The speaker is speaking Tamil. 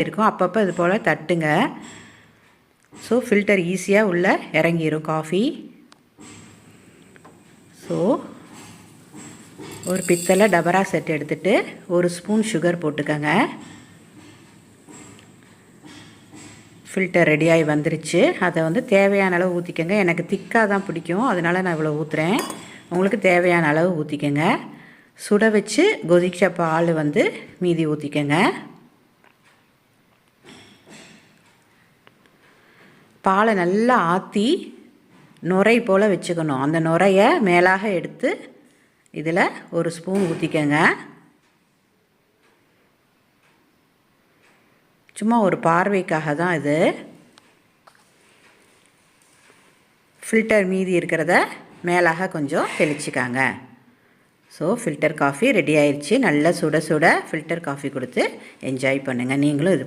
இருக்கும். அப்பப்போ இது போல் தட்டுங்க. ஸோ ஃபில்டர் ஈஸியாக உள்ளே இறங்கிடும் காஃபி. ஸோ ஒரு பித்தளை டபரா செட் எடுத்துகிட்டு 1 ஸ்பூன் சுகர் போட்டுக்கோங்க. ஃபில்டர் ரெடியாகி வந்துருச்சு. அதை வந்து தேவையான அளவு ஊற்றிக்கோங்க. எனக்கு திக்காக தான் பிடிக்கும், அதனால் நான் இவ்வளோ ஊற்றுறேன். உங்களுக்கு தேவையான அளவு ஊற்றிக்கோங்க. சுட வச்சு கொதிச்ச பால் வந்து மீதி ஊற்றிக்கோங்க. பாலை நல்லா ஆற்றி நுரை போல் வச்சுக்கணும். அந்த நுரையை மேலாக எடுத்து இதில் 1 ஸ்பூன் ஊற்றிக்கோங்க. சும்மா ஒரு பார்வைக்காக தான் இது. ஃபில்டர் மீதி இருக்கிறத மேலாக கொஞ்சம் தெளிச்சிக்காங்க. ஸோ ஃபில்டர் காஃபி ரெடி ஆயிடுச்சு. நல்லா சுட சுட ஃபில்டர் காஃபி கொடுத்து என்ஜாய் பண்ணுங்கள். நீங்களும் இது